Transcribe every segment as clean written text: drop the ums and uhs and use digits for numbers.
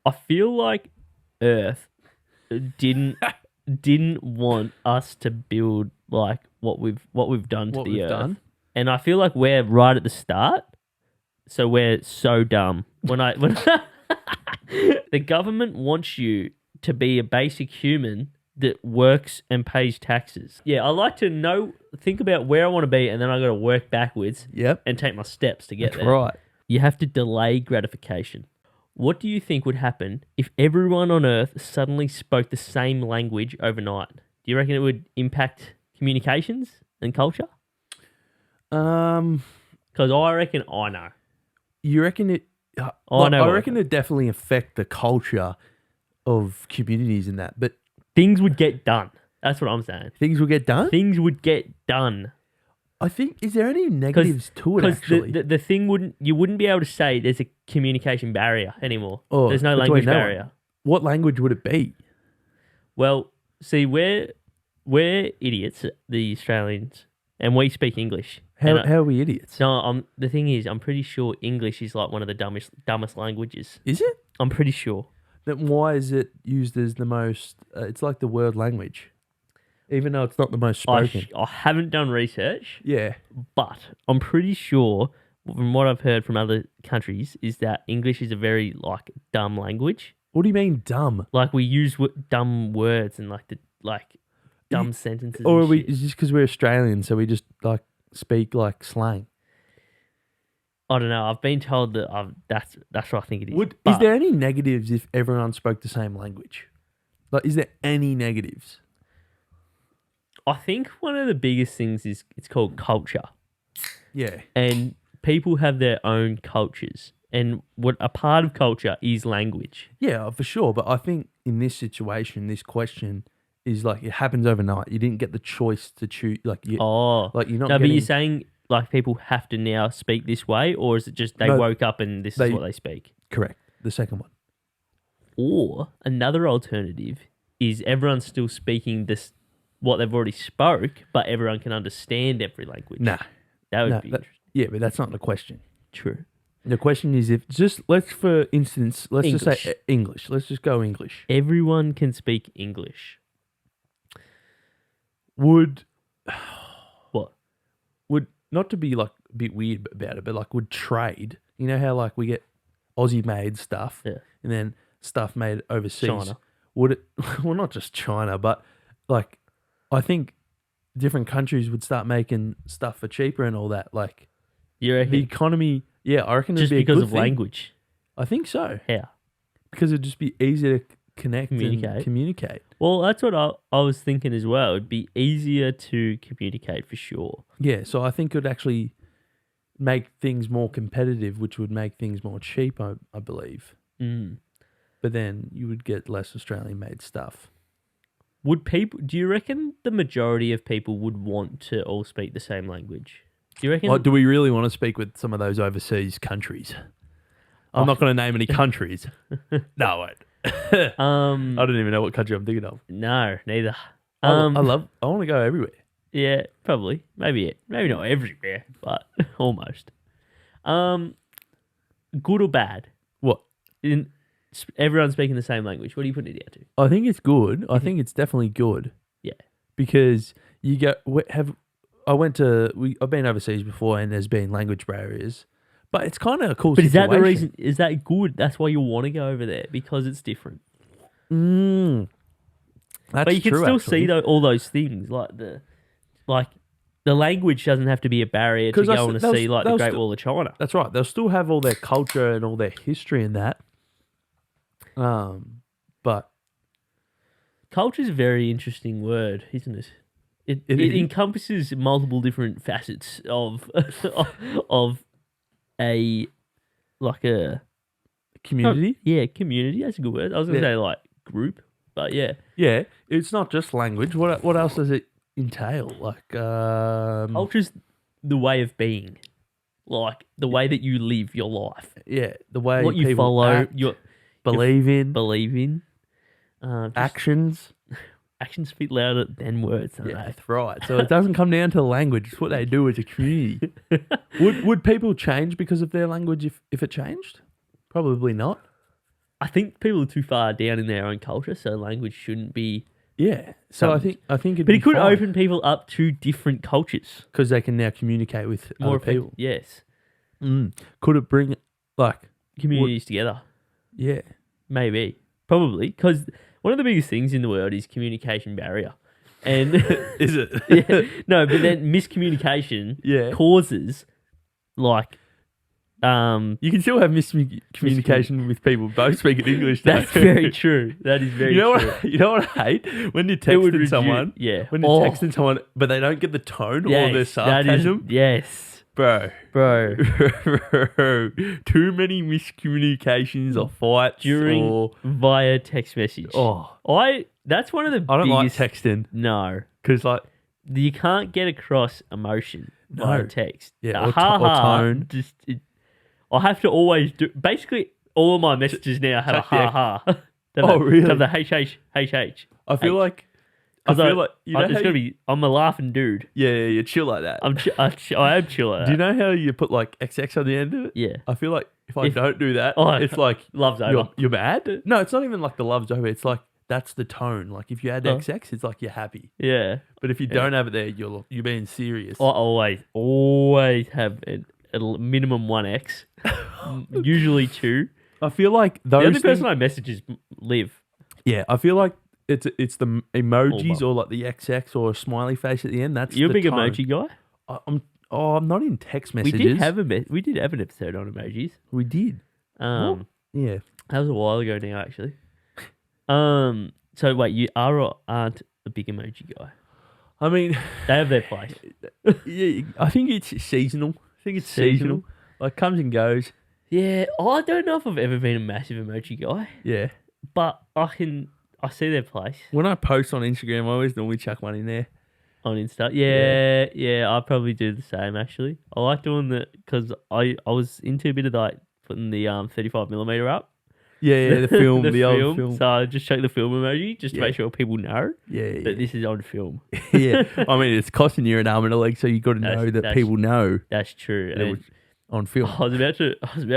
I feel like Earth didn't didn't want us to build like what we've done to What the we've Earth. done. And I feel like we're right at the start, so we're so dumb. When the government wants you to be a basic human that works and pays taxes. Yeah, I like to think about where I want to be, and then I got to work backwards Yep. and take my steps to get That's there. right. You have to delay gratification. What do you think would happen if everyone on Earth suddenly spoke the same language overnight? Do you reckon it would impact communications and culture? Um, Because I reckon I know. you reckon it? I know. I reckon it definitely affect the culture of communities and that, but Things would get done. That's what I'm saying. things will get done. Things would get done. I think. Is there any negatives to it? Because Actually, the thing you wouldn't be able to say there's a communication barrier anymore. Oh, There's no between language no one. barrier. What language would it be? Well, see, we're idiots, the Australians, and we speak English. How And are we idiots? no, the thing is, I'm pretty sure English is like one of the dumbest languages. Is it? I'm pretty sure. Then why is it used as the most? It's like the world language, even though it's not the most spoken. I haven't done research, Yeah. but I'm pretty sure from what I've heard from other countries is that English is a very like dumb language. What do you mean dumb? Like we use dumb words and like dumb sentences. Or are and we? shit. Is just because we're Australian, so we just like speak like slang? I don't know. I've been told that that's what I think it is. Is But there any negatives if everyone spoke the same language? Like, is there any negatives? I think one of the biggest things is it's called culture, Yeah. and people have their own cultures, and what a part of culture is language. Yeah, for sure. But I think in this situation, this question is like it happens overnight. You didn't get the choice to choose. Like, you're not. No, but getting, you're saying like people have to now speak this way, or is it just they No, woke up and this is what they speak? correct. The second one. Or another alternative is everyone's still speaking this what they've already spoke, but everyone can understand every language. Nah. That would No, be interesting. yeah, but that's not the question. True. The question is if for instance, let's just English. say English. Let's just go English. Everyone can speak English. Would What? not to be like a bit weird about it, but like would trade. You know how like we get Aussie made stuff, Yeah. and then stuff made overseas. China. Would it? Well, not just China, but like I think different countries would start making stuff for cheaper and all that. Like You reckon? the economy. Yeah, I reckon it'd Just be a because good of thing. language. I think so How? because it'd just be easier to connect and Communicate. communicate. Well, that's what I was thinking as well. It'd be easier to communicate for sure. Yeah, so I think it would actually make things more competitive, which would make things more cheap, I believe. Mm. But then you would get less Australian made stuff. Do you reckon the majority of people would want to all speak the same language? Do you reckon? Well, do we really want to speak with some of those overseas countries? I'm not going to name any countries. No, I won't. I don't even know what country I'm thinking of. No, neither. I want to go everywhere. Yeah, probably. Maybe not everywhere, but almost. Good or bad? What? Everyone speaking the same language. What are you putting it down to? I think it's good. I think it's definitely good. Yeah. Because you go I've been overseas before and there's been language barriers, but it's kind of a cool But is situation. that the reason? Is that good? That's why you want to go over there because it's different. That's But you can true, still actually. see all those things like the language doesn't have to be a barrier to 'Cause go and see like the they'll Great still- Wall of China. That's right. They'll still have all their culture and all their history in that. But Culture is a very interesting word, isn't it? It is. encompasses multiple different facets of of a community, community. That's a good word. I was gonna Yeah. say like group, but yeah, yeah, it's not just language. What else does it entail? Like, culture's the way of being, like the way that you live your life, yeah, the way what you people follow, act, your believe in, believe in. actions. Actions speak louder than words, don't Yeah, they? that's right. So it doesn't come down to language. It's what they do as a community. Would people change because of their language if it changed? Probably not. I think people are too far down in their own culture, so language shouldn't be. Yeah. So Something. I think it'd But be it could fine, open people up to different cultures. because they can now communicate with More other people. Yes. Could it bring like Communities together. yeah? Maybe. Probably. Because one of the biggest things in the world is communication barrier. And Is it? yeah, no, but then miscommunication Yeah. causes like You can still have miscommunication with people both speaking English. Though. that's very true. That is very true. You know what I hate when you're It would texting reduce- someone. yeah. When you're texting someone, but they don't get the tone or the sarcasm, yes, bro. bro. Too many miscommunications or fights During via text message. That's one of the I don't like biggest. texting No, because like you can't get across emotion via No. text. Yeah, The or tone. I have to always do. Basically, all of my messages now have a Yeah. ha. Oh, really? Have the HH. I feel like Because you know it's how gonna be. I'm a laughing dude. yeah, chill like that. I am chill at Do you that. know how you put like XX on the end of it? Yeah. I feel like if I If- don't do that, Oh, it's like Love's over. you're mad. No, it's not even like the love's over. It's like that's the tone. Like if you add Oh. XX, it's like you're happy. Yeah. But if you don't have it there, you're being serious. I always have a minimum 1x, usually 2. I feel like The those only things, person I message is Liv. yeah, I feel like it's the emojis All or like the XX or a smiley face at the end. That's You're a the big tone. emoji guy. I'm not in text We messages. did have we did have an episode on emojis. We did. Yeah. That was a while ago now, actually. So wait, you are or aren't a big emoji guy? I mean, They have their place. yeah, I think it's seasonal. I think it's seasonal. Like comes and goes. Yeah, I don't know if I've ever been a massive emoji guy, Yeah. but I see their place When I post on Instagram, I always normally chuck one in there. on Insta. Yeah, I probably do the same actually. I like doing that because I was into a bit of like putting the 35mm up. Yeah, the film, the old film. So I just check the film emoji just to Yeah. make sure people know Yeah, that this is on film. yeah. I mean, it's costing you an arm and a leg, so you got to That's- know that that's- people know That's true. that it And was on film. I was about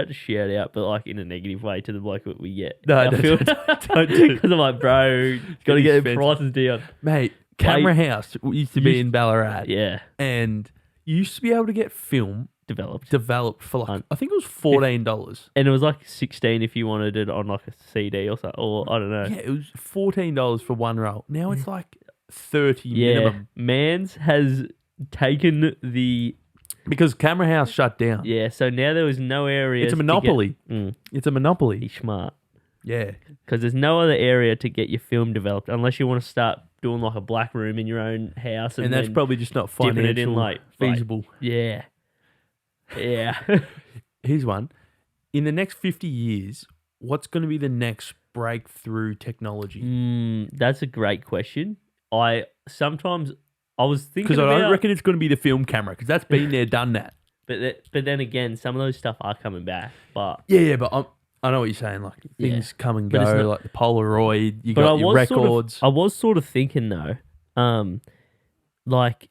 to shout out, but like in a negative way to the bloke that we get. No, I don't feel- don't do because I'm like, bro, got to get the expensive. prices down. Mate, Camera House used to be in Ballarat, Yeah, and you used to be able to get film developed. developed for like Un- I think it was $14. And it was like 16 if you wanted it on like a CD or something, or I don't know. Yeah, it was $14 for one roll. Now it's like 30 Yeah, minimum Mans has taken the because Camera House shut down. so now there was no area. It's a monopoly. It's a monopoly. Be smart Yeah. because there's no other area to get your film developed unless you want to start doing like a black room in your own house, And that's then probably just not dipping financial it in like feasible. yeah. Here's one. In the next 50 years, what's going to be the next breakthrough technology? That's a great question. I was thinking Because I about, don't reckon it's going to be the film camera because that's been there, done that. but then again, some of those stuff are coming back. But Yeah, but I know what you're saying. Like things come and But it's go, not- like the Polaroid. You but got your records. I was sort of thinking though, like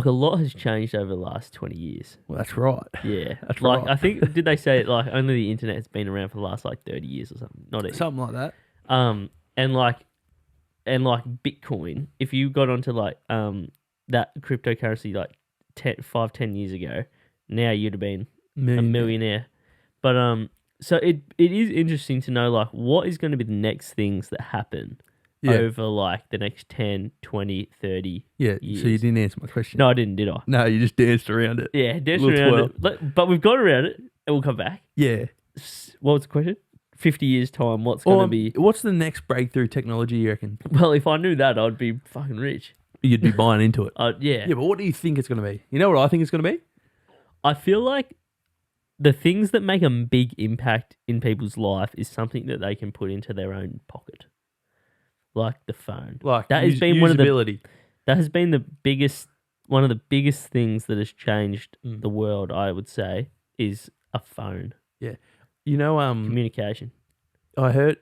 a lot has changed over the last 20 years. Well, that's right. Yeah, That's like right. I think did they say like only the internet has been around for the last like 30 years or something? Not even. Something like that. And like Bitcoin, if you got onto like that cryptocurrency like 10 years ago, now you'd have been a millionaire. But so it is interesting to know like what is going to be the next things that happen Yeah. over like the next 10, 20, 30 Yeah. years. So you didn't answer my question. No, I didn't, did I? No, you just danced around it. Yeah, danced Little around twirl. it. But we've got around it and we'll come back. Yeah. What was the question? 50 years time, what's going to be... What's the next breakthrough technology you reckon? Well, if I knew that, I'd be fucking rich. You'd be buying into it. Yeah. Yeah, but what do you think it's going to be? You know what I think it's going to be? I feel like the things that make a big impact in people's life is something that they can put into their own pocket. Like the phone. Like That has been one of the usability. That has been one of the biggest things that has changed the world, I would say, is a phone. Yeah. You know, Communication. I heard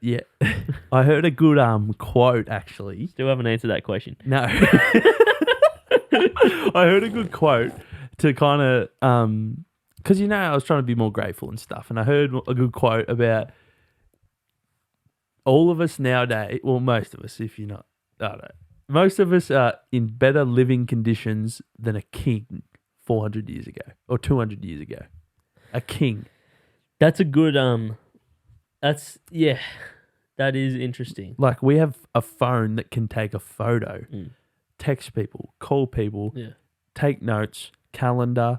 I heard a good quote actually. Still haven't answered that question. No. I heard a good quote to kind of because I was trying to be more grateful and stuff, and I heard a good quote about all of us nowadays. Well, most of us, if you're not, I don't know. Most of us are in better living conditions than a king 400 years ago or 200 years ago. A king. That's a good that is interesting. Like, we have a phone that can take a photo, text people, call people, take notes, calendar,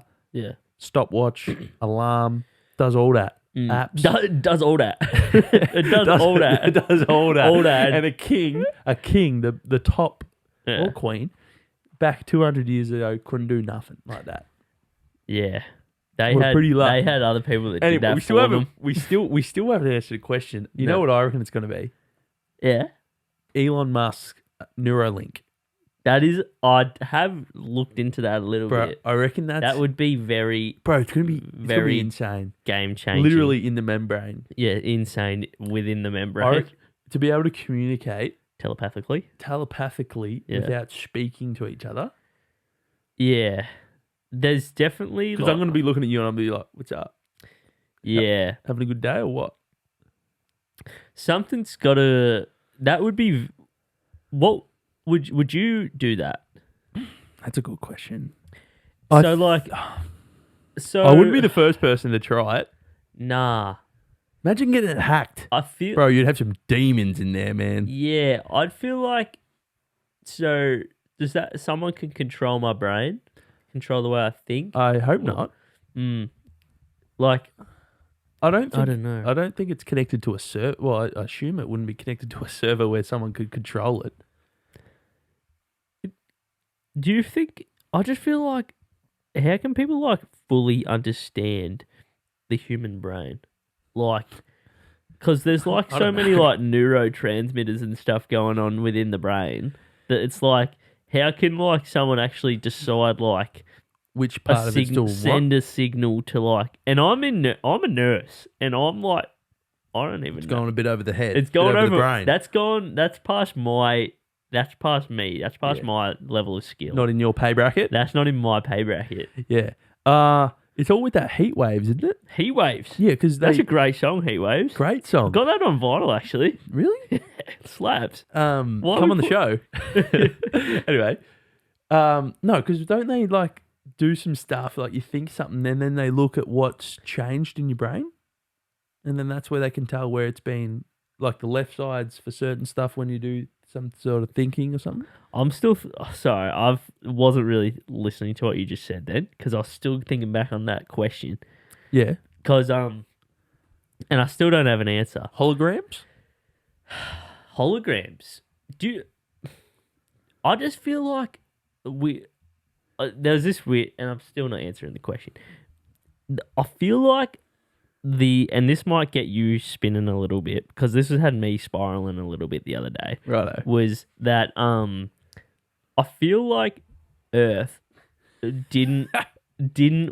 stopwatch, alarm, does all that. Apps. Does all that. It does all that. It does all that. All that. And a king, the top or queen, back 200 years ago couldn't do nothing like that. Yeah. We're pretty lucky. They had other people that did that for them. We still haven't answered the question. You know what I reckon it's going to be? Yeah. Elon Musk Neuralink. That is, I have looked into that a little bit. I reckon that would be very... Bro, it's going to be very insane. Game-changing. Literally in the membrane. Yeah, insane within the membrane. To be able to communicate... Telepathically without speaking to each other. Yeah. There's definitely... Because I'm going to be looking at you and I'll be like, what's up? Yeah. Having a good day or what? Something's got to... That would be... What... Would you do that? That's a good question. So I wouldn't be the first person to try it. Nah. Imagine getting it hacked. Bro, you'd have some demons in there, man. Yeah, I'd feel like... So, does that... Someone can control my brain? Control the way I think? I hope not. Like... I don't know. I don't think it's connected to a server. Well, I assume it wouldn't be connected to a server where someone could control it. Do you think... I just feel like... How can people, like, fully understand the human brain? Like... Because there's, like, so many, like, neurotransmitters and stuff going on within the brain that it's like... How can, like, someone actually decide, like... Which part of it's to send a signal to, like... And I'm a nurse, and I'm, like... I don't even know. It's going a bit over the head. It's going over the brain. That's past my... That's past me. That's past my level of skill. Not in your pay bracket? That's not in my pay bracket. Yeah. It's all with that Heat Waves, isn't it? Heat Waves. Yeah, because that's a great song, Heat Waves. Great song. Got that on vinyl, actually. Really? Slaps. Come on the show. Anyway. No, because don't they, like, do some stuff, like you think something, and then they look at what's changed in your brain? And then that's where they can tell where it's been, like the left sides for certain stuff when you do some sort of thinking or something? I'm still... sorry, I wasn't really listening to what you just said then, because I was still thinking back on that question. Yeah. Because, and I still don't have an answer. Holograms? Holograms. I just feel like there's this weird... And I'm still not answering the question. I feel like and this might get you spinning a little bit, because this has had me spiraling a little bit the other day. Righto. Was that I feel like Earth didn't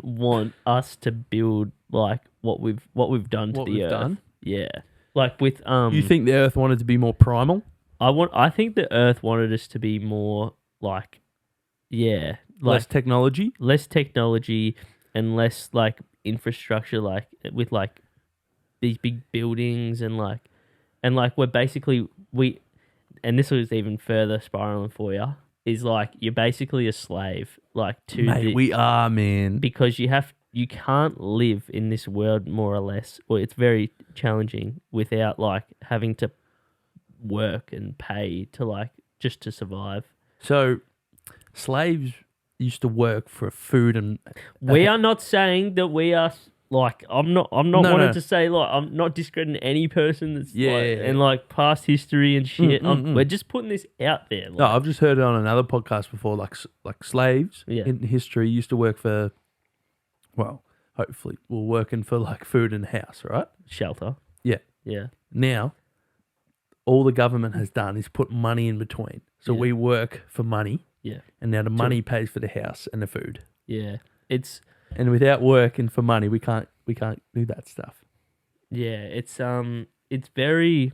want us to build like what we've done to the Earth. Done? Yeah. Like with You think the Earth wanted to be more primal? I think the Earth wanted us to be more like less technology and less like infrastructure, like with like these big buildings and we're basically and this was even further spiraling for you, is like you're basically a slave, like to Mate, we are, man, because you can't live in this world more or less, or it's very challenging without like having to work and pay to like just to survive. So slaves used to work for food and... We are not saying that we are... Like, I'm not wanting to say, like, I'm not discrediting any person that's, and, like, past history and shit. We're just putting this out there. Like. No, I've just heard it on another podcast before, like slaves in history used to work for, well, hopefully, working for, like, food and house, right? Shelter. Yeah. Yeah. Now, all the government has done is put money in between. So we work for money. Yeah. And now the money pays for the house and the food. Yeah. And without working for money, we can't do that stuff. Yeah, it's very...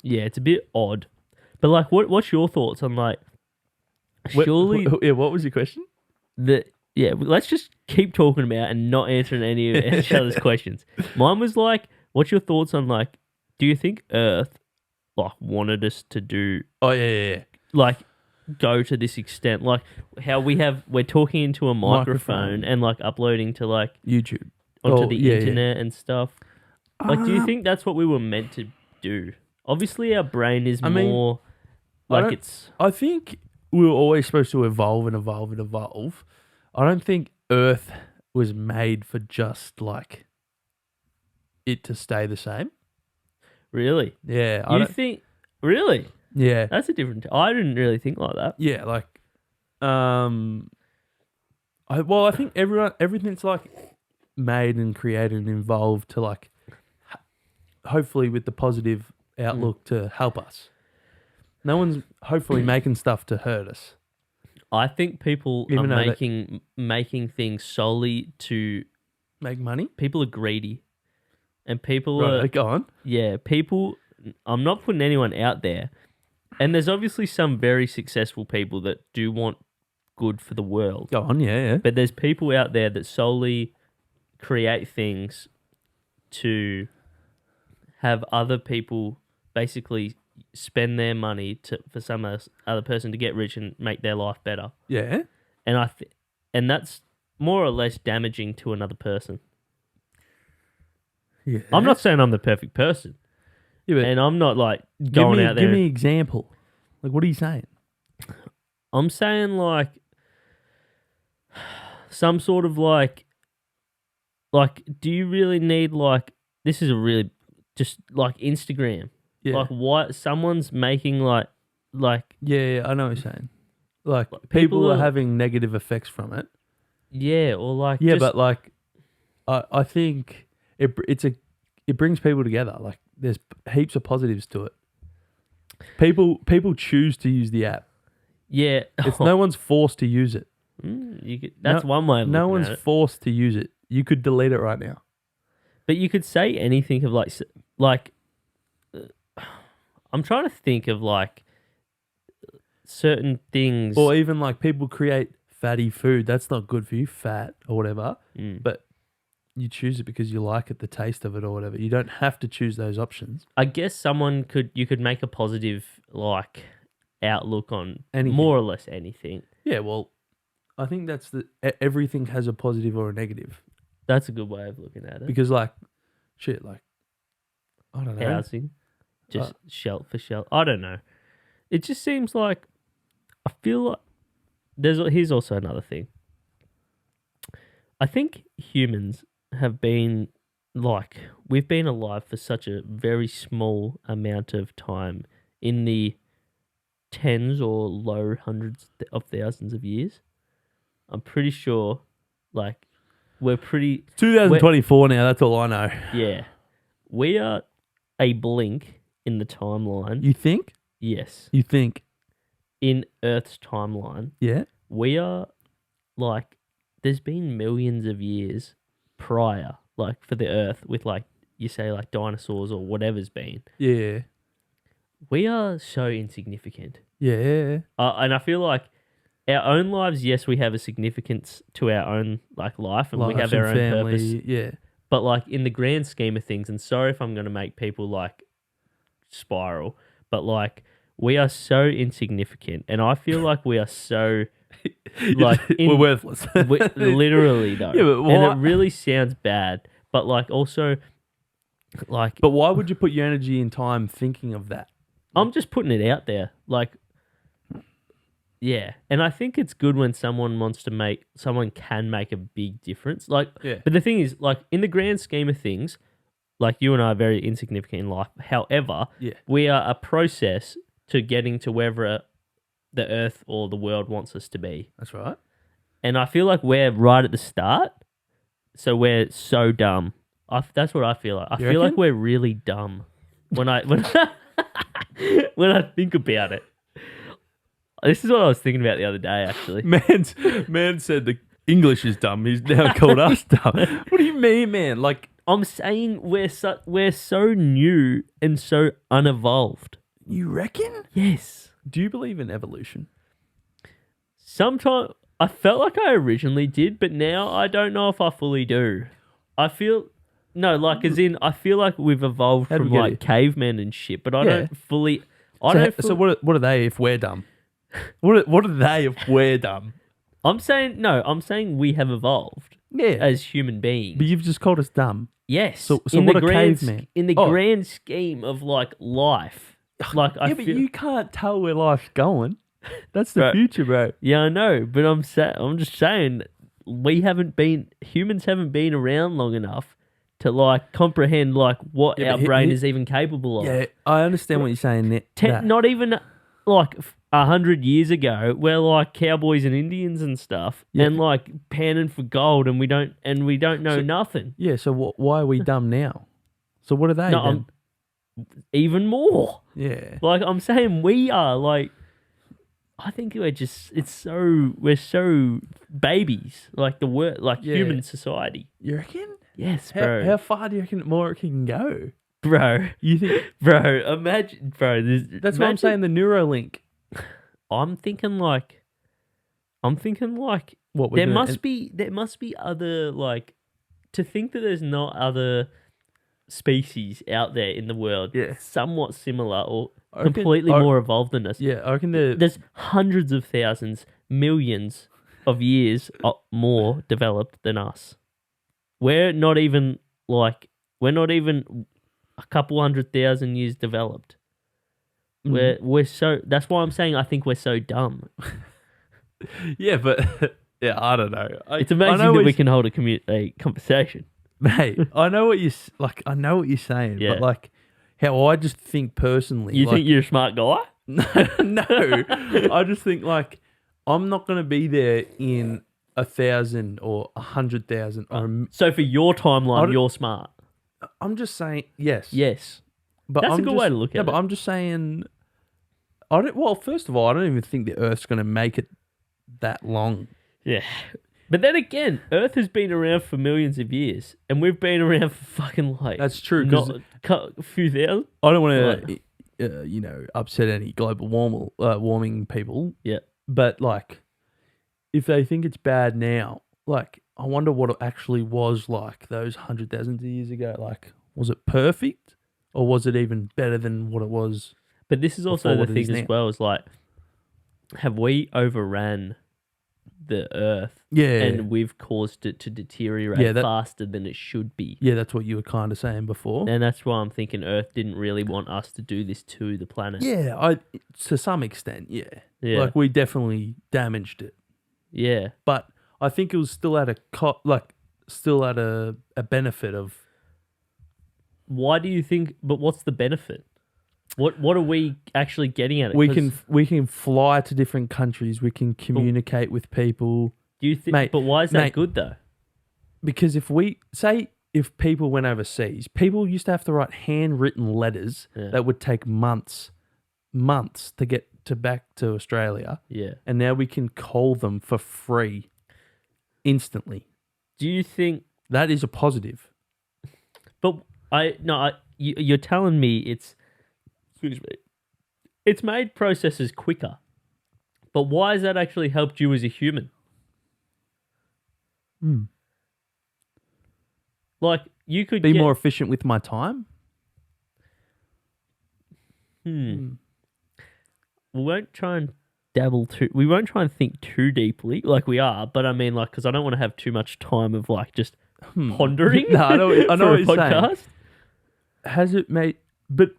Yeah, it's a bit odd. But what's your thoughts on surely... Yeah, what was your question? That Yeah, let's just keep talking about and not answering any of each other's questions. Mine was like, what's your thoughts on like, do you think Earth like wanted us to do Oh yeah. like go to this extent? Like how we're talking into a microphone and like uploading to like YouTube onto the internet and stuff. Like, do you think that's what we were meant to do? Obviously, our brain is more like it's. I think we were always supposed to evolve and evolve and evolve. I don't think Earth was made for just like it to stay the same. Really? Yeah. You think? Really? Yeah. That's a different. I didn't really think like that. Yeah. Like, I think everything's like made and created and evolved to like, hopefully with the positive outlook to help us. No one's hopefully making stuff to hurt us. I think people Even are making things solely to make money. People are greedy, and people Right, are go on. Yeah, people. I'm not putting anyone out there, and there's obviously some very successful people that do want good for the world. Go on, yeah. But there's people out there that solely create things to have other people basically spend their money for some other person to get rich and make their life better. Yeah. And and that's more or less damaging to another person. Yeah. I'm not saying I'm the perfect person. Yeah, but and I'm not like going out there. Give me an example. Like, what are you saying? I'm saying like some sort of like, do you really need like, this is a really just like Instagram. Yeah. Like why someone's making like Yeah, I know what you're saying. Like people people are are having negative effects from it. yeah, or like Yeah, just, but like I think it brings people together. Like there's heaps of positives to it. People choose to use the app. yeah, It's no one's forced to use it. that's one way of no looking one's at it. forced to use it. You could delete it right now. But you could say anything of like I'm trying to think of like certain things. Or even like people create fatty food. That's not good for you, fat or whatever. But you choose it because you like it, the taste of it or whatever. You don't have to choose those options. I guess you could make a positive like outlook on Anything. more or less anything. Yeah, well, I think that's everything has a positive or a negative. That's a good way of looking at it. Because like, shit, like, I don't know. Housing, just shelter. I don't know. It just seems like I feel like here's also another thing. I think humans have been we've been alive for such a very small amount of time in the tens or low hundreds of thousands of years. I'm pretty sure, like, we're pretty 2024 now, that's all I know. Yeah. We are a blink in the timeline. You think? Yes. You think? In Earth's timeline. Yeah. We are, like, there's been millions of years prior, like, for the Earth with, like, you say, like, dinosaurs or whatever's been. Yeah. We are so insignificant. Yeah. And I feel like our own lives, yes, we have a significance to our own, like, life and we have our own family, purpose. Yeah. But, like, in the grand scheme of things, and sorry if I'm going to make people, like, spiral, but, like, we are so insignificant. And I feel like we are so, like... we're worthless. Literally, though. Yeah, but and it really sounds bad. But, like, also, like... But why would you put your energy and time thinking of that? I'm just putting it out there. Like... Yeah, and I think it's good when someone can make a big difference. Like, yeah. But the thing is, like, in the grand scheme of things, like, you and I are very insignificant in life. However, we are a process to getting to wherever the Earth or the world wants us to be. That's right. And I feel like we're right at the start, so we're so dumb. That's what I feel like. I feel like we're really dumb when I when I think about it. This is what I was thinking about the other day, actually. Man said the English is dumb. He's now called us dumb. What do you mean, man? Like, I'm saying we're so new and so unevolved. You reckon? Yes. Do you believe in evolution? Sometimes I felt like I originally did, but now I don't know if I fully do. I feel no, like as in I feel like we've evolved How'd from we get like cavemen and shit, but I Yeah. don't fully. So what are they if we're dumb? What are they if we're dumb? I'm saying we have evolved Yeah. as human beings. But you've just called us dumb. Yes. So in what the a grand caveman? in the Oh. grand scheme of like life, like I But feel. you can't tell where life's going. That's the Bro. future, bro. Yeah, I know, but I'm just saying humans haven't been around long enough to like comprehend like what Yeah, our but brain is even capable of. Yeah, I understand what you're saying. Not even like 100 years ago, we're like cowboys and Indians and stuff, Yeah. and like panning for gold, and we don't know nothing. Yeah, so why are we dumb now? So what are they No, then? even more. Yeah. Like I'm saying, we are like. I think we're so babies, like the word, like Yeah. human society. You reckon? Yes, bro. How far do you reckon more it can go? Bro, You think bro, imagine, bro. that's what I'm saying, the Neuralink. I'm thinking like, What we're there gonna- must be other like, to think that there's not other species out there in the world, Yeah. somewhat similar or I reckon- completely I- more evolved than us. Yeah, I reckon the There's hundreds of thousands, millions of years more developed than us. We're not even a couple 100,000 years developed. We're so. That's why I'm saying I think we're so dumb. Yeah, but yeah, I don't know. It's amazing that we can hold a conversation. Mate, I know what I know what you're saying, Yeah. but like how I just think personally. You like, think you're a smart guy? No, I just think like I'm not gonna be there in 1,000 or 100,000. So for your timeline, don't- you're smart. I'm just saying yes, Yes. but That's I'm a good just, way to look at no, it. But I'm just saying, I don't. Well, first of all, I don't even think the Earth's gonna make it that long. Yeah. But then again, Earth has been around for millions of years, and we've been around for fucking like That's true. 'Cause not a few thousand. I don't want to, upset any global warming people. Yeah. But like, if they think it's bad now, like, I wonder what it actually was like those 100,000 years ago. Like, was it perfect, or was it even better than what it was? But this is also Before the what it is thing as now. well, is like, have we overran the Earth Yeah, and we've caused it to deteriorate Yeah, that- faster than it should be? yeah, that's what you were kind of saying before. And that's why I'm thinking Earth didn't really want us to do this to the planet. Yeah, I to some extent, yeah. Yeah. Like we definitely damaged it, Yeah. but I think it was still at a a benefit of. Why do you think? But what's the benefit? What are we actually getting at it? We 'Cause can fly to different countries. We can communicate with people. Do you think? Mate, But why is that mate. good though? Because if people went overseas, people used to have to write handwritten letters Yeah. that would take months to get back to Australia, Yeah. and now we can call them for free instantly. Do you think? That is a positive. But you're telling me it's. Excuse me. It's made processes quicker. But why has that actually helped you as a human? Like you could Be get, more efficient with my time. We won't try and we won't try and think too deeply like we are, but I mean like because I don't want to have too much time of like just pondering. No, I know for what a you're saying. podcast. Has it made? But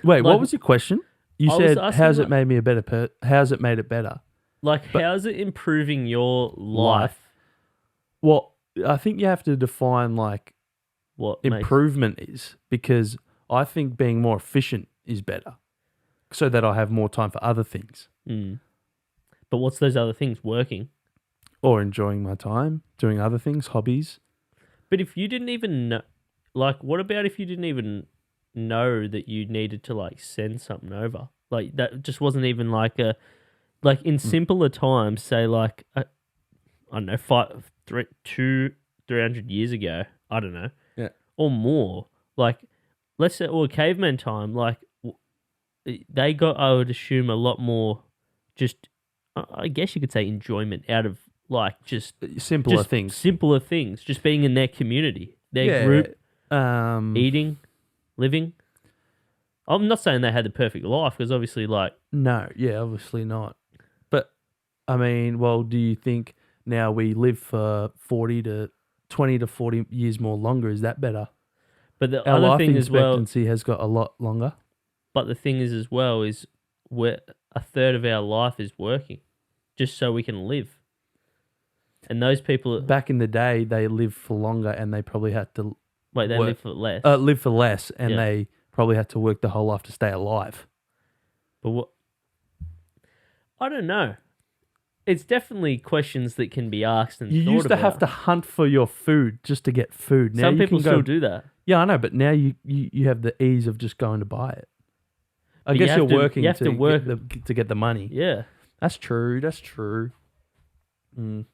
wait, Like- what was your question? You I was said, asking, "How's like- it made me a better How's it made it better?" Like how's it improving your life? Well, I think you have to define like What makes improvement is, because I think being more efficient is better, so that I have more time for other things But what's those other things? Working. or enjoying my time, doing other things, hobbies. But if you didn't even know, like, what about if you didn't even know that you needed to like send something over? Like that just wasn't even like in simpler times, say like I don't know, 300 years ago, I don't know, Yeah. or more. Like let's say, or caveman time, like they got, I would assume, a lot more. Just I guess you could say enjoyment out of like just Simpler just things. simpler things, just being in their community, their group, eating, living. I'm not saying they had the perfect life because obviously, like, No, yeah, obviously not. But I mean, well, do you think now we live for 20 to 40 years more longer? Is that better? but the Our other life thing as well, expectancy has got a lot longer. but the thing is as well is we're a third of our life is working, just so we can live. And those people, Back in the day, they lived for longer and they probably had to like, they work- live for less. live for less, and Yeah. they probably had to work the whole life to stay alive. But what? I don't know. It's definitely questions that can be asked and You thought used to about. have to hunt for your food just to get food. Now Some you people can go, still do that. Yeah, I know, but now you have the ease of just going to buy it. I But guess you you're have to- working you have to to work- get the money. Yeah. That's true. That's true. Mm.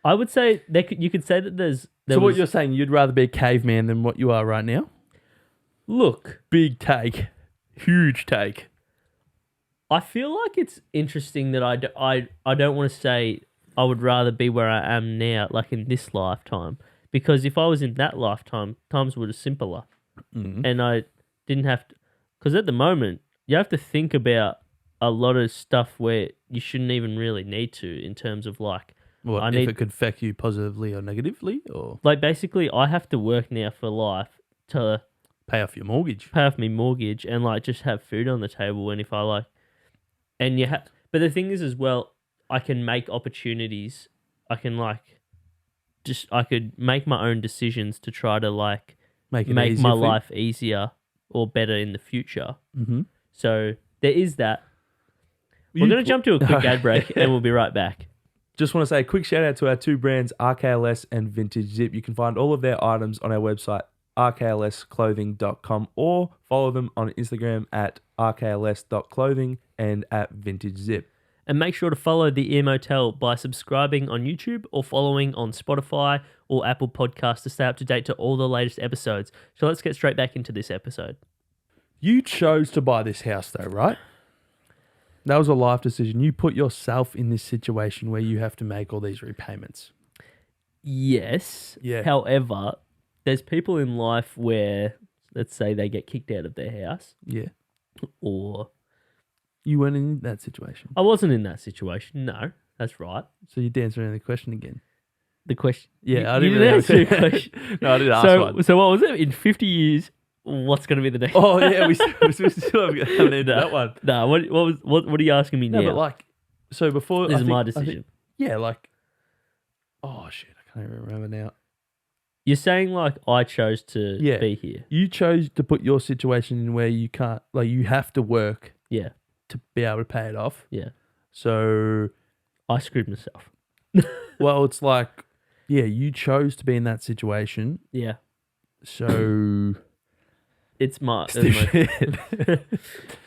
I would say you could say that there So what was, you're saying, you'd rather be a caveman than what you are right now? look, Big take. Huge take. I feel like it's interesting that I don't want to say I would rather be where I am now, like in this lifetime, because if I was in that lifetime, times would have simpler, and I didn't have to. Because at the moment, you have to think about a lot of stuff where you shouldn't even really need to, in terms of like, What, I if need- it could affect you positively or negatively, or like basically I have to work now for life to pay off your mortgage? pay off my mortgage and like just have food on the table. And if I like, and you have, but the thing is as well, I can make opportunities. I can like, I could make my own decisions to try to like Make it make easier my for you? life easier or better in the future. Mm-hmm. So there is that. We're going to jump to a quick ad break and we'll be right back. Just want to say a quick shout out to our two brands, RKLS and Vintage Zip. You can find all of their items on our website, rklsclothing.com, or follow them on Instagram at rkls.clothing and at Vintage Zip. And make sure to follow the Ear Motel by subscribing on YouTube or following on Spotify or Apple Podcasts to stay up to date to all the latest episodes. So let's get straight back into this episode. You chose to buy this house though, right? That was a life decision. You put yourself in this situation where you have to make all these repayments. Yes. Yeah. However, there's people in life where, let's say, they get kicked out of their house, Yeah. or You weren't in that situation. I wasn't in that situation. No, that's right. So you danced around the question again. The question. Yeah, I you didn't really answer have the a question. No, I didn't ask one. So what was it? In 50 years, what's going to be the next? Oh, yeah, we still haven't ended that one. No, what are you asking me No, now? but like, so before... This I is think- my I think- decision. yeah, like... Oh, shit, I can't even remember now. You're saying like I chose to Yeah. be here. You chose to put your situation in where you can't... Like, you have to work Yeah, to be able to pay it off. yeah. So, I screwed myself. well, it's like... Yeah, you chose to be in that situation. Yeah, So... it's my.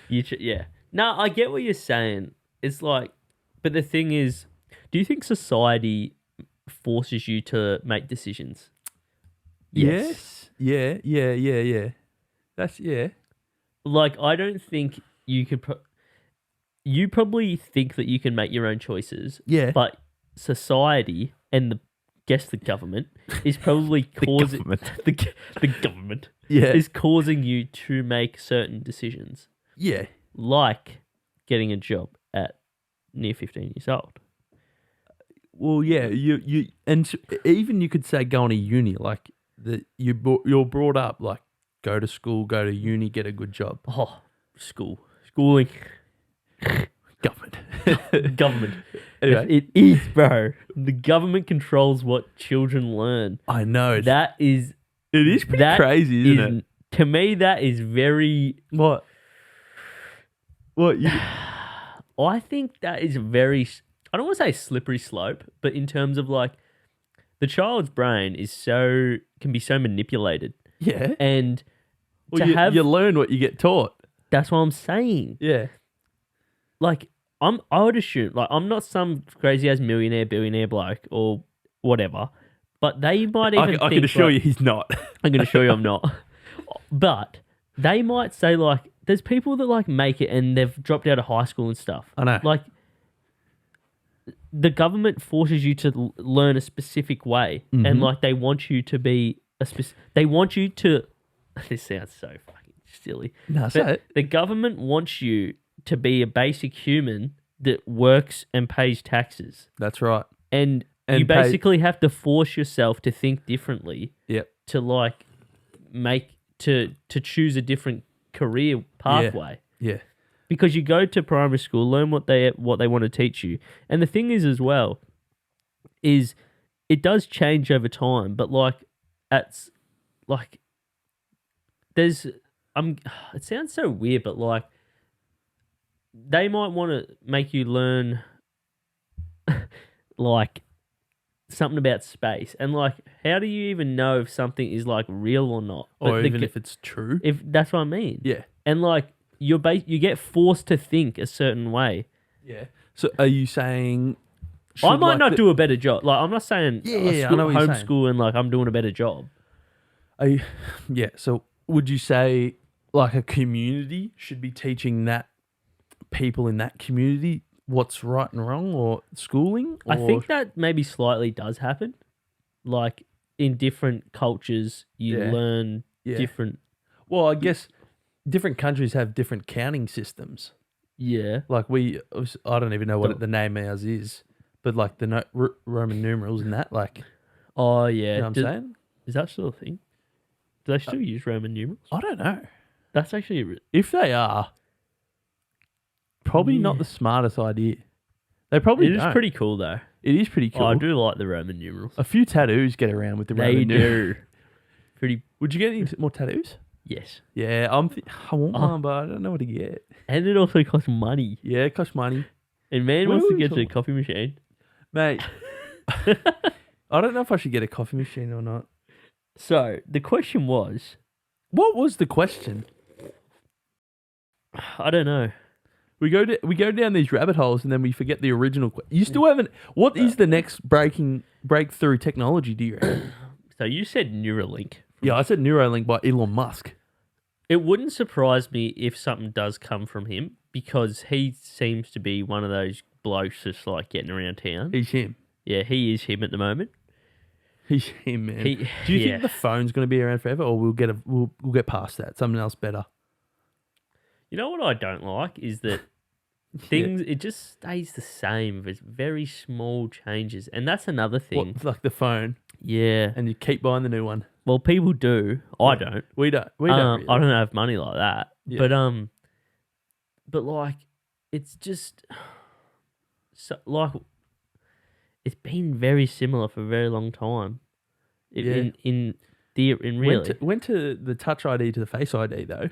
Yeah. No, I get what you're saying. It's like, but the thing is, do you think society forces you to make decisions? Yes. Yeah. That's... Yeah. Like, I don't think you could. You probably think that you can make your own choices, Yeah. but society and the government is probably causing the government Yeah. is causing you to make certain decisions, Yeah. like getting a job at near 15 years old. Well, yeah, you and even you could say going to uni, like you're brought up like go to school, go to uni, get a good job. Oh, schooling, government. Anyway, It is, bro. The government controls what children learn. I know That is it is pretty that crazy, isn't it? To me, that is very. What? What? You, I think that is very. I don't want to say slippery slope, but in terms of like, the child's brain can be so manipulated, yeah. and Well, to you learn what you get taught. that's what I'm saying. Yeah. Like, I would assume, like, I'm not some crazy ass millionaire, billionaire bloke or whatever, but they might even. I can assure you, he's not. I'm going to show you I'm not. But they might say, like, there's people that, like, make it and they've dropped out of high school and stuff. I know. Like, the government forces you to learn a specific way, and like they want you to be they want you to. This sounds so fucking silly. No, say it. The government wants you to be a basic human that works and pays taxes, That's right. and And you basically have to force yourself to think differently. Yep. To like to choose a different career pathway. Yeah. Because you go to primary school, learn what they want to teach you. And the thing is as well, is it does change over time, but there's it sounds so weird, but like they might want to make you learn like something about space, and like how do you even know if something is like real or not? Or even if it's true. If that's what I mean. Yeah. And like you get forced to think a certain way. Yeah. So are you saying I might not do a better job. Like I'm not saying I know what you're saying. homeschool and like I'm doing a better job. So would you say like a community should be teaching that people in that community what's right and wrong, or schooling? Or... I think that maybe slightly does happen. Like in different cultures, you learn different. Well, I guess different countries have different counting systems. Yeah. Like I don't even know what the name of ours is, but like the Roman numerals and that, like. Oh yeah. You know what I'm saying? Is that still a thing? Do they still use Roman numerals? I don't know. That's actually if they are, probably not the smartest idea. They probably It is don't. pretty cool though. It is pretty cool. Oh, I do like the Roman numerals. A few tattoos get around with the Roman numerals. do. Pretty. Would you get any more tattoos? Yes. Yeah, I want one, but I don't know what to get. And it also costs money. Yeah, it costs money. And man What wants are to we get to the talking- coffee machine. Mate, I don't know if I should get a coffee machine or not. So the question was, What was the question? I don't know. We go down these rabbit holes and then we forget the original. You still haven't. What is the next breakthrough technology? Do you reckon? So you said Neuralink. Yeah, I said Neuralink by Elon Musk. It wouldn't surprise me if something does come from him, because he seems to be one of those blokes that's like getting around town. He's him. Yeah, he is him at the moment. He's him, man. He- Do you yeah. think the phone's going to be around forever, or we'll get past that? Something else better. You know what I don't like is that things, it just stays the same. There's very small changes. And that's another thing. What, like the phone, Yeah. and you keep buying the new one. Well, people do. I don't. We don't. We don't. Really. I don't have money like that. Yeah. But like, it's just so like, it's been very similar for a very long time. In really, Went to the Touch ID to the Face ID though.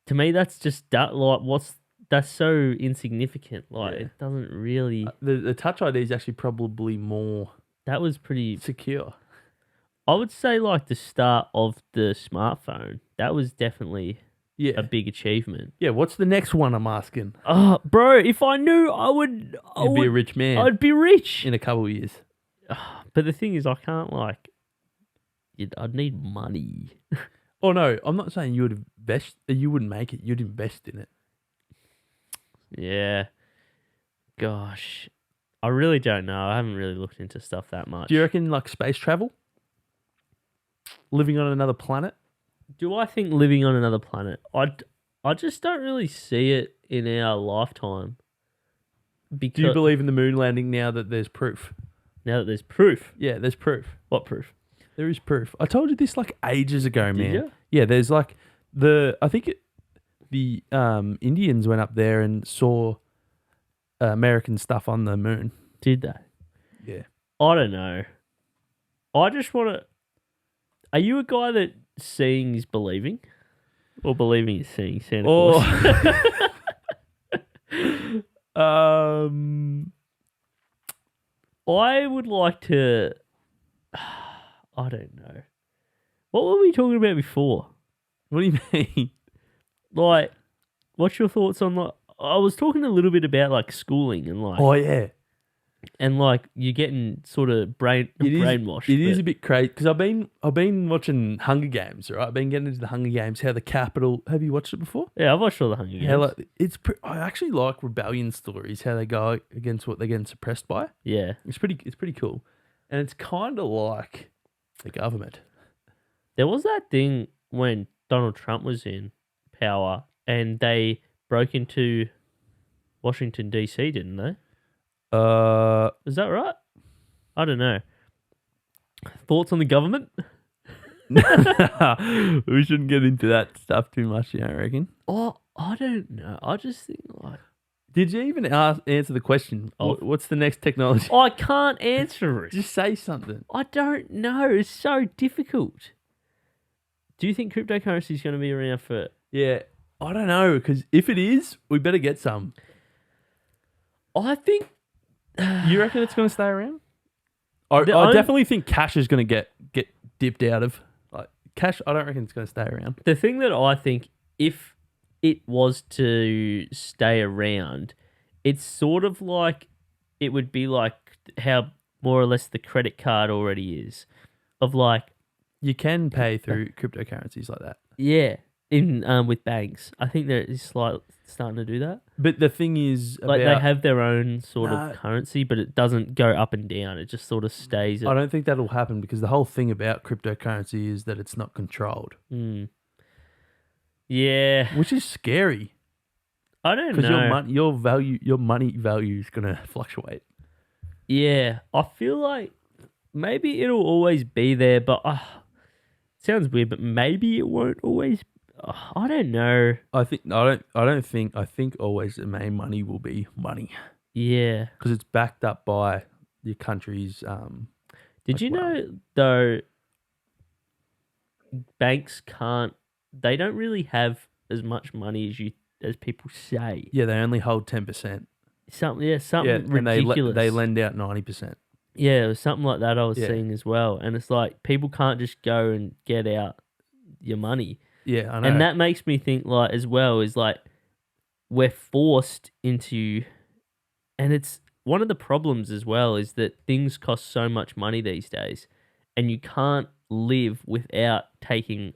to me, that's just that's so insignificant. Like, it doesn't really. The Touch ID is actually probably more That was pretty. secure. I would say like the start of the smartphone. That was definitely Yeah. a big achievement. Yeah. What's the next one? I'm asking. Oh, bro, if I knew, I would. You'd be a rich man I'd be rich. in a couple of years. But the thing is, I can't like. I'd need money. Oh no, I'm not saying you would invest. You wouldn't make it. You'd invest in it. Yeah. Gosh. I really don't know. I haven't really looked into stuff that much. Do you reckon like space travel? Living on another planet? Do I think living on another planet? I just don't really see it in our lifetime. Because Do you believe in the moon landing now that there's proof? now that there's proof. Yeah, there's proof. What proof? There is proof. I told you this like ages ago, man. ya? Yeah, there's like the Indians went up there and saw American stuff on the moon. Did they? Yeah. I don't know. I just want to. Are you a guy that seeing is believing, or believing is seeing? Santa Claus. I would like to. I don't know. What were we talking about before? What do you mean? Like, what's your thoughts on like? I was talking a little bit about like schooling and like. Oh yeah. And like you're getting sort of brainwashed. It is a bit crazy because I've been watching Hunger Games, right? I've been getting into the Hunger Games. How the Capitol. Have you watched it before? Yeah, I've watched all the Hunger Games. How like I actually like rebellion stories. How they go against what they're getting suppressed by. Yeah. It's pretty cool, and it's kind of like the government. There was that thing when Donald Trump was in power and they broke into Washington, D.C., didn't they? Is that right? I don't know. Thoughts on the government? We shouldn't get into that stuff too much, you don't reckon? Oh, I don't know. I just think like... Did you even answer the question? Oh. What's the next technology? I can't answer it. Just say something. I don't know. It's so difficult. Do you think cryptocurrency is going to be around for... Yeah, I don't know, because if it is, we better get some. I think... You reckon it's going to stay around? I definitely think cash is going to get dipped out of. Like cash, I don't reckon it's going to stay around. The thing that I think, if it was to stay around, it's sort of like... It would be like how more or less the credit card already is. Of like... You can pay through cryptocurrencies like that. Yeah, in with banks. I think they're starting to do that. But the thing is, Like they have their own sort of currency, but it doesn't go up and down. It just sort of stays. I don't think that'll happen because the whole thing about cryptocurrency is that it's not controlled. Yeah, which is scary. I don't know. Because your money value is gonna fluctuate. Yeah, I feel like maybe it'll always be there, but sounds weird, but maybe it won't always. I don't know. I think always the main money will be money. Yeah, because it's backed up by your country's. Did you know though? Banks can't. They don't really have as much money as people say. Yeah, they only hold 10%. Something ridiculous. And they lend out 90%. Yeah, it was something like that I was seeing as well. And it's like people can't just go and get out your money. Yeah, I know. And that makes me think like as well is like we're forced into, and it's one of the problems as well is that things cost so much money these days and you can't live without taking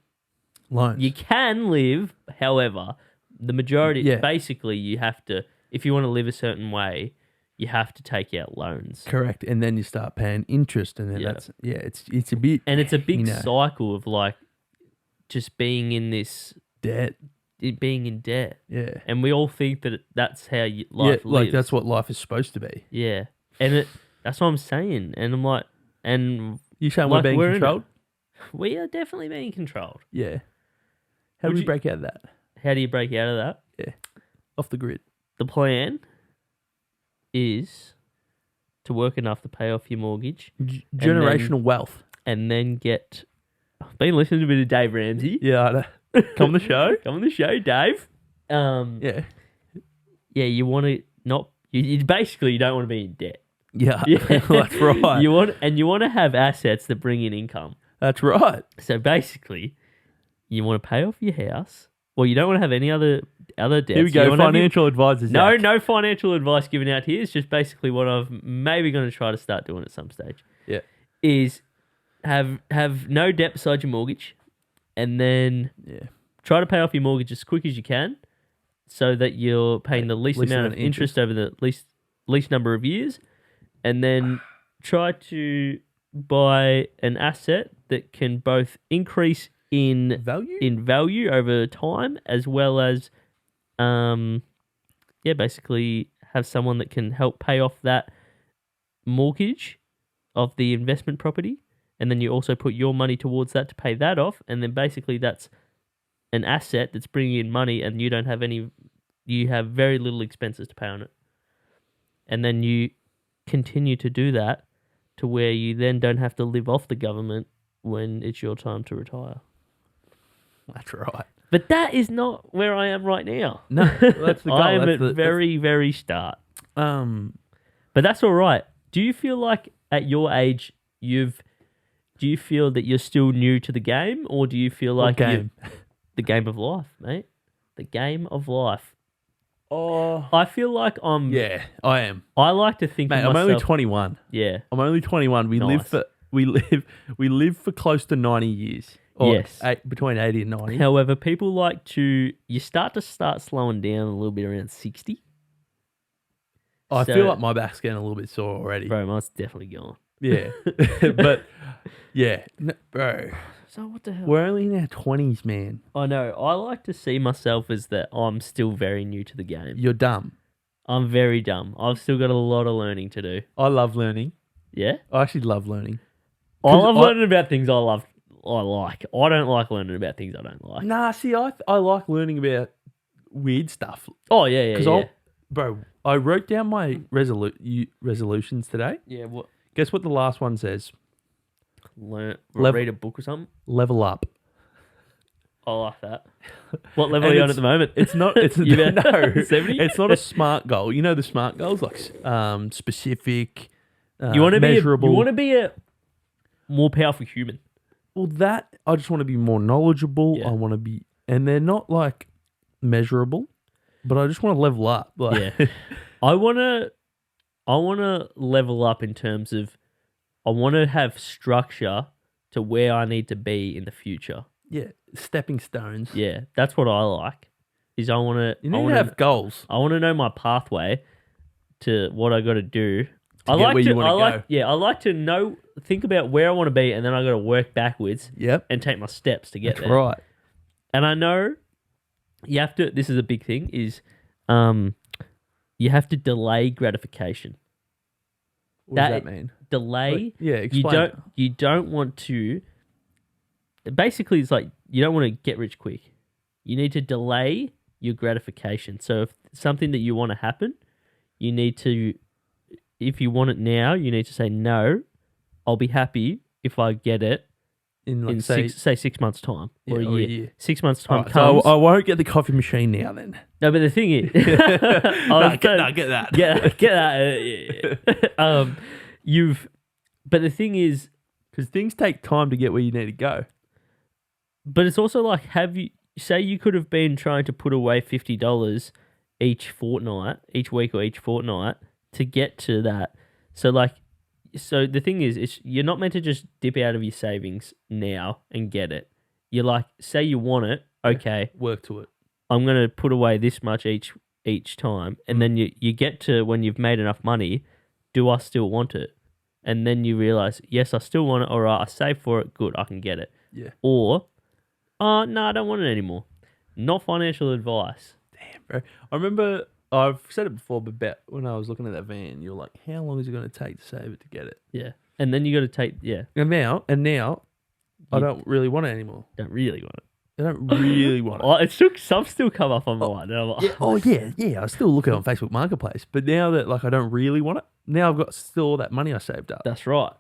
loans. You can live, however, the majority, basically you have to, if you want to live a certain way, you have to take out loans. Correct. And then you start paying interest and then it's a bit... And it's a big cycle of like just being in this... Debt. Being in debt. Yeah. And we all think that that's how life lives. Like that's what life is supposed to be. Yeah. And that's what I'm saying. And I'm like... And you saying we're being controlled? We are definitely being controlled. Yeah. How do we break out of that? How do you break out of that? Yeah. Off the grid. The plan is to work enough to pay off your mortgage. Generational wealth. And then get... I've been listening to a bit of Dave Ramsey. Yeah, I know. Come on the show. Come on the show, Dave. Yeah. Yeah, you want to not... You basically, you don't want to be in debt. Yeah, that's right. You want to have assets that bring in income. That's right. So basically, you want to pay off your house. Well, you don't want to have any other debts. Here we go, financial advisors. No financial advice given out here. It's just basically what I've maybe going to try to start doing at some stage. Yeah. Is have no debt beside your mortgage, and then try to pay off your mortgage as quick as you can, so that you're paying the least amount of interest over the least number of years, and then try to buy an asset that can both increase in value over time, as well as basically have someone that can help pay off that mortgage of the investment property, and then you also put your money towards that to pay that off, and then basically that's an asset that's bringing in money, and you have very little expenses to pay on it, and then you continue to do that to where you then don't have to live off the government when it's your time to retire. That's right. But that is not where I am right now. No, that's the goal. I am at very start. But that's all right. Do you feel like at your age do you feel that you're still new to the game, or do you feel like game? The game of life, mate? The game of life. Oh, I feel like yeah, I am. I like to think Mate, of I'm myself. only 21. Yeah. I'm only 21. We live Nice. for we live for close to 90 years. Or Yes. between 80 and 90. However, people like to. You start slowing down a little bit around 60. I So- feel like my back's getting a little bit sore already. Bro, mine's definitely gone. Yeah. But yeah, no, bro. So what the hell? We're only in our 20s, man. I know. I like to see myself as that I'm still very new to the game. You're dumb. I'm very dumb. I've still got a lot of learning to do. I love learning. Yeah? I actually love learning. I 'Cause love learning about things I like. I don't like learning about things I don't like. Nah, see, I like learning about weird stuff. Oh, yeah, yeah. Bro, I wrote down my resolutions today. Yeah, what? Guess what the last one says? Read a book or something? Level up. I like that. What level are you on at the moment? It's not. It's You no. about 70? It's not a smart goal. You know the smart goals like specific, You want to measurable. You want to be a more powerful human. Well, that I just want to be more knowledgeable. Yeah. I want to be, and they're not like measurable, but I just want to level up. Like, Yeah. I wanna level up in terms of I wanna have structure to where I need to be in the future. yeah, stepping stones. Yeah, that's what I like. Is I wanna You need to have goals. I wanna know my pathway to what I gotta do. To get where you wanna go. I like to think about where I want to be, and then I got to work backwards Yep, and take my steps to get that's there. right. And I know you have to. This is a big thing. Is you have to delay gratification. What does that mean? Delay. Yeah, explain. You don't want to. Basically, it's like you don't want to get rich quick. You need to delay your gratification. So if something that you want to happen, you need to. If you want it now, you need to say no. I'll be happy if I get it in like in say 6 months' time or a year. 6 months' time Alright, comes. so I won't get the coffee machine now. Then No, but the thing is, get that. get that. But the thing is, Because things take time to get where you need to go. but it's also like, say you could have been trying to put away $50 each week or each fortnight to get to that. So the thing is, you're not meant to just dip out of your savings now and get it. You're like, say you want it, okay, Work to it. I'm going to put away this much each time. And then you get to when you've made enough money, do I still want it? And then you realize, yes, I still want it. All right, I saved for it. Good, I can get it. Yeah. Or, no, I don't want it anymore. Not financial advice. Damn, bro. I remember I've said it before, but when I was looking at that van, you were like, how long is it going to take to save it to get it? Yeah. And then you got to take, And now, I You don't really want it anymore. don't really want it. I don't really want it. Oh, some still come up on mine. And I'm like, Yeah. I still look at it on Facebook Marketplace, but now that I don't really want it, now I've got still all that money I saved up. that's right.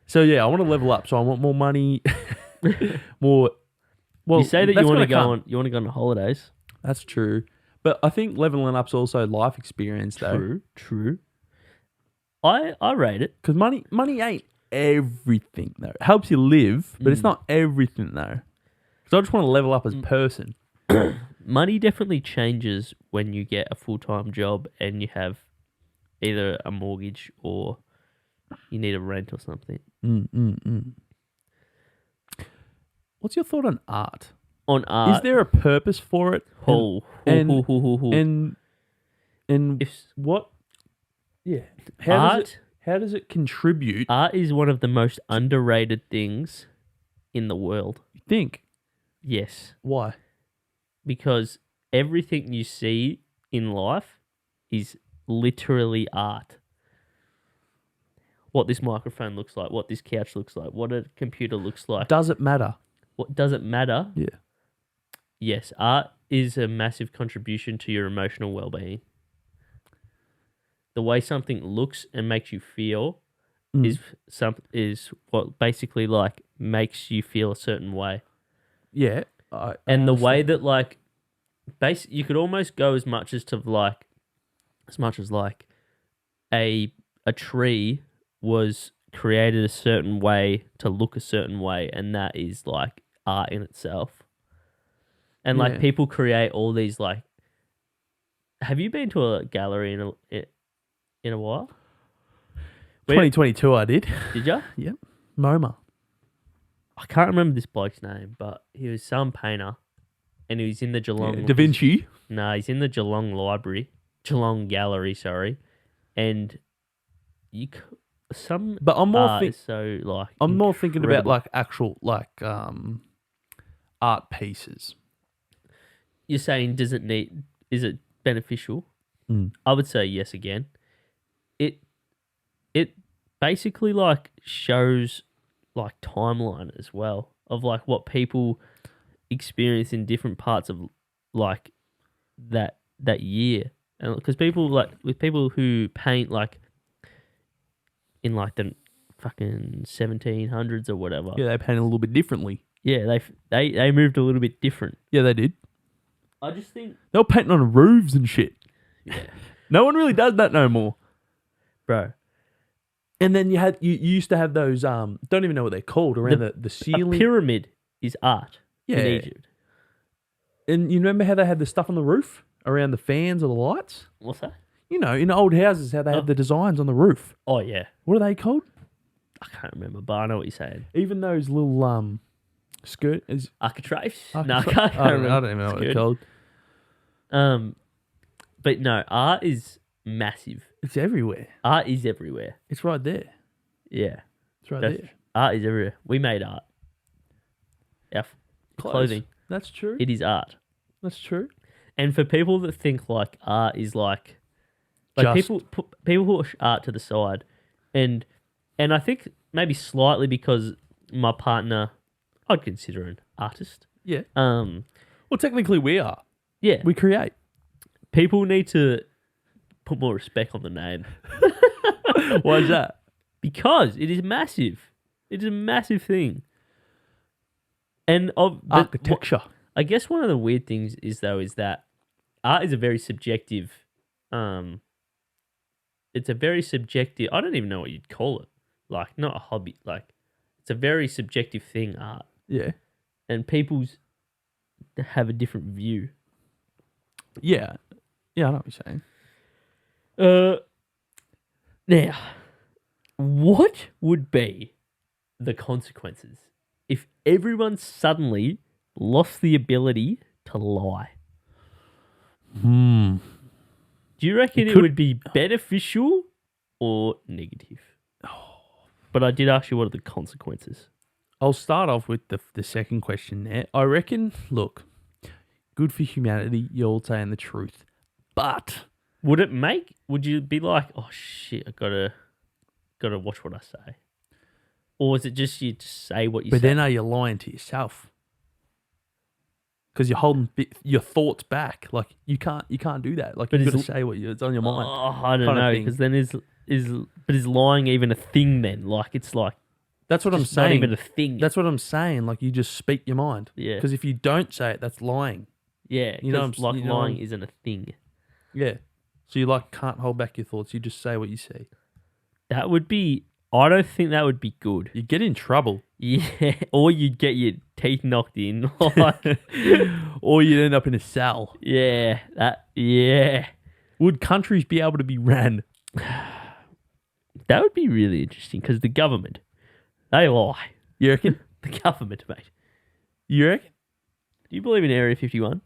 So yeah, I want to level up. So I want more money, more. Well, You say that that's you want to gonna come. go on holidays. That's true, but I think leveling up's also life experience, though. True. I rate it. Because money ain't everything though. It helps you live, but it's Mm. not everything though. Because I just want to level up as a person. Money definitely changes when you get a full-time job and you have either a mortgage or you need a rent or something. What's your thought on art? On art, Is there a purpose for it? And If what? Yeah. How does it contribute? art is one of the most underrated things in the world. You think? Yes, Why? because everything you see in life is literally art. What this microphone looks like, what this couch looks like, what a computer looks like. Does it matter? What does it matter? Yeah. Yes, art is a massive contribution to your emotional well-being. The way something looks and makes you feel is what basically makes you feel a certain way. Yeah. And the way that you could almost go as much as a tree was created a certain way to look a certain way, and that is art in itself. And Yeah. people create all these Have you been to a gallery in a while? Where- 2022 I did. Did you? Yep. MoMA. I can't remember this bloke's name, but he was some painter, and he was in the Geelong. Da Vinci. No, he's in the Geelong Gallery, sorry, and some But I'm more art is so like. I'm more thinking about incredible. like actual like art pieces. You're saying, is it beneficial? Mm. I would say yes again. It basically like shows like timeline as well of like what people experience in different parts of like that year. And because people who paint like in like the fucking 1700s or whatever. Yeah, they paint a little bit differently. Yeah, they moved a little bit different. Yeah, they did. I just think, They were painting on roofs and shit. yeah, No one really does that no more. bro. And then you used to have those don't even know what they're called around the A ceiling. pyramid is art in Yeah. Egypt. And you remember how they had the stuff on the roof around the fans or the lights? What's that? You know, in old houses, how they have the designs on the roof. Oh yeah, What are they called? I can't remember, but I know what you're saying. Even those little skirt is. Architraves? No, I Architrave- can't I remember. don't even know what It's they're good. called. But no, art is massive. It's everywhere. Art is everywhere. It's right there. Yeah, It's right that's- there. art is everywhere. We made art. Our Clothes. clothing. That's true. It is art. That's true. And for people that think like art is like Just- people push art to the side, and I think maybe slightly because my partner, I'd consider an artist. Yeah. Um, Well, technically, we are. yeah, We create. people need to put more respect on the name Why is that? because it is massive. It is a massive thing. And Architecture. I guess one of the weird things is that art is a very subjective. It's a very subjective. I don't even know what you'd call it. Like not a hobby. Like it's a very subjective thing. Art Yeah. and people's have a different view. Yeah. Yeah, I know what you're saying. Now, what would be the consequences if everyone suddenly lost the ability to lie? Do you reckon it would be beneficial or negative? But I did ask you what are the consequences. I'll start off with the second question there. I reckon, look, good for humanity, you're all saying the truth. But Would you be like, oh shit, I gotta watch what I say? Or is it just you just say what you say? but then are you lying to yourself? Because you're holding your thoughts back. Like you can't do that. Like But you've got to is- say it's on your mind. Oh, I don't kind of know, thing. because then is lying even a thing then? Like it's like That's what I'm just not saying. even a thing. That's what I'm saying. Like you just speak your mind. Yeah. Because if you don't say it, that's lying. yeah, you know 'cause, what I'm- like you know what lying I'm- isn't a thing. Yeah. So you like can't hold back your thoughts. You just say what you see. That would be. I don't think that would be good. You get in trouble. Yeah, or you'd get your teeth knocked in. Like, Or you'd end up in a cell. yeah, yeah. Would countries be able to be ran? That would be really interesting because the government, they lie. You reckon? The government, mate. You reckon? Do you believe in Area 51?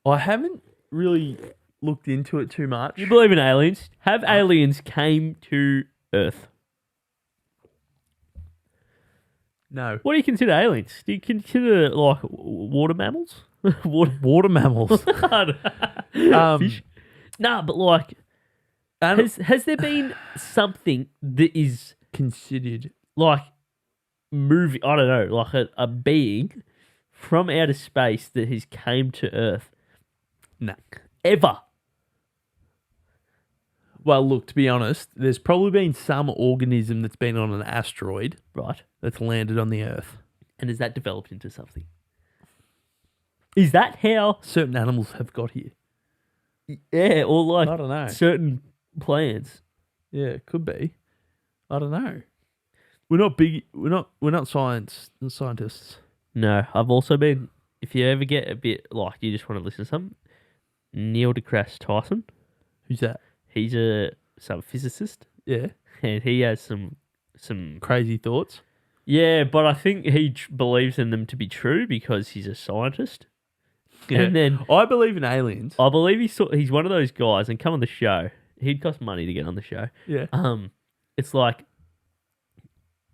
I haven't really looked into it too much. Do you believe in aliens? Have aliens came to Earth? No. What do you consider aliens? Do you consider like water mammals? Water mammals. Fish? Nah, but like, has there been something that is considered. like moving? I don't know, like a being from outer space that has came to Earth No. ever? Well, look, to be honest, there's probably been some organism that's been on an asteroid Right. that's landed on the Earth. And has that developed into something? Is that how? Certain animals have got here. Yeah, or like I don't know. certain plants. Yeah, it could be. I don't know. We're not big. We're not scientists. No, I've also been. If you ever get a bit like you just want to listen to something, Neil deGrasse Tyson. Who's that? He's some physicist, Yeah. and he has some. Crazy thoughts. Yeah, but I think he believes in them to be true because he's a scientist. Yeah. And then I believe in aliens. I believe he's one of those guys, and come on the show. He'd cost money to get on the show. Yeah. It's like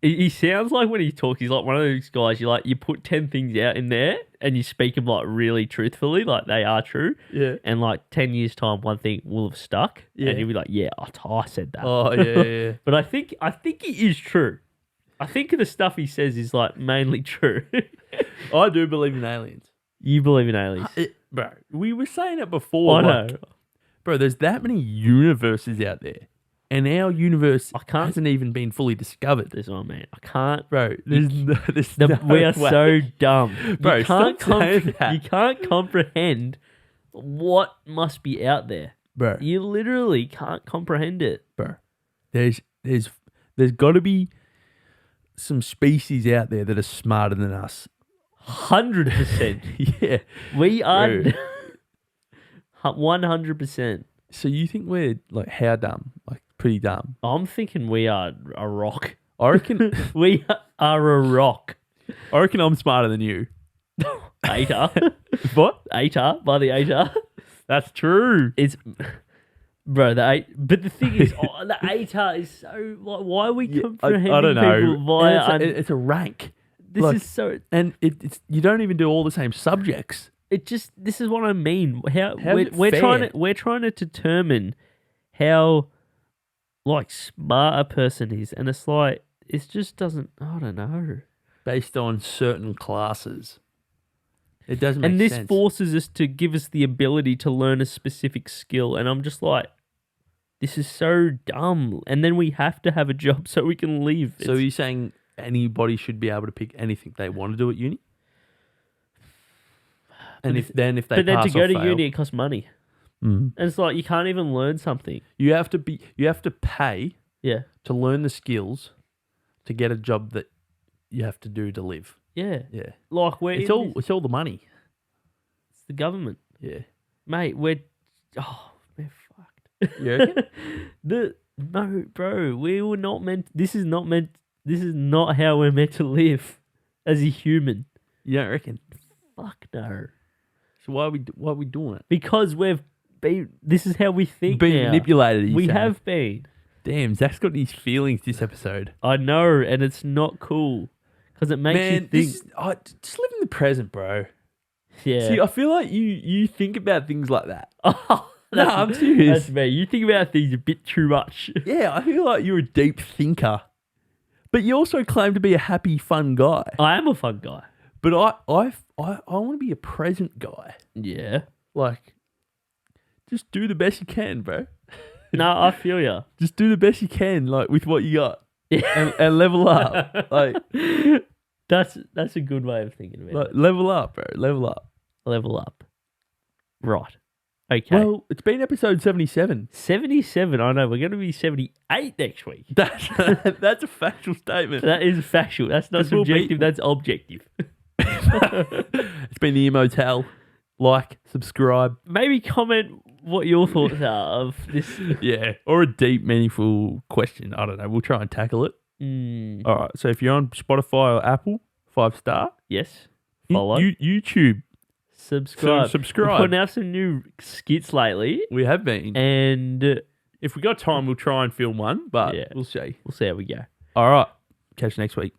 he sounds like when he talks, he's like one of those guys. You put 10 things out in there, and you speak them like really truthfully, like they are true. Yeah. And like 10 years time, one thing will have stuck, Yeah. and you'll be like, yeah, I said that. Oh yeah. But I think he is true. I think the stuff he says is like mainly true. I do believe in aliens. You believe in aliens? Bro, we were saying it before. I like, know. Bro, there's that many universes out there. And our universe I can't- hasn't even been fully discovered. This one, man. I can't. Bro, there's no We are way. so dumb. Bro, you can't stop saying that. You can't comprehend what must be out there. Bro, You literally can't comprehend it. bro. There's got to be some species out there that are smarter than us. 100%. Yeah. We are Bro. 100%. So you think we're like how dumb? Like pretty dumb. I'm thinking we are a rock. I reckon We are a rock. I'm smarter than you. ATAR. What? ATAR by the ATAR. That's true. It's bro, but the thing is, the ATAR is so like, why are we comprehending I don't know. people via And it's a rank. this like- is so And it's you don't even do all the same subjects. this is what I mean. How's it We're fair? trying to determine how like smart a person is, and it's like it just doesn't. I don't know. Based on certain classes. It doesn't make And this sense. forces us to give us the ability to learn a specific skill, and I'm just like, this is so dumb. And then we have to have a job so we can live. So you're saying anybody should be able to pick anything they want to do at uni? And if they but then pass to go or to fail, uni, it costs money, mm, and it's like you can't even learn something. you have to pay Yeah, to learn the skills to get a job that you have to do to live. yeah. Yeah. Like It's all the money. it's the government, Yeah. mate. We're fucked. You reckon? No, bro. We were not meant. This is not how we're meant to live as a human. You don't reckon? Fuck no. So why are we doing it? Because we've been. This is how we think. Being now. manipulated. We saying. have been. Damn, Zach's got these feelings this episode. I know, and it's not cool because it makes you think. Just live in the present, bro. Yeah. See, I feel like you think about things like that. Oh, No, I'm serious. That's me. You think about things a bit too much. Yeah, I feel like you're a deep thinker, but you also claim to be a happy, fun guy. I am a fun guy. But I want to be a present guy. Yeah. Like, just do the best you can, bro. No, I feel ya. Just do the best you can, like with what you got, Yeah. and level up. Like That's a good way of thinking about it. level up, bro. Level up. Level up. Right. Okay. Well, it's been episode 77. 77. I know. We're going to be 78 next week. That's a factual statement. That is factual. That's not 'Cause we'll be- subjective. That's objective. It's been the Ear Motel. Like, subscribe. Maybe comment what your thoughts are of this. Yeah. Or a deep, meaningful question. I don't know. We'll try and tackle it. All right. So if you're on Spotify or Apple, 5-star. Yes. Follow. YouTube. Subscribe. So subscribe. We're putting out some new skits lately. We have been. And If we got time, we'll try and film one, but Yeah. we'll see. we'll see how we go. All right. Catch you next week.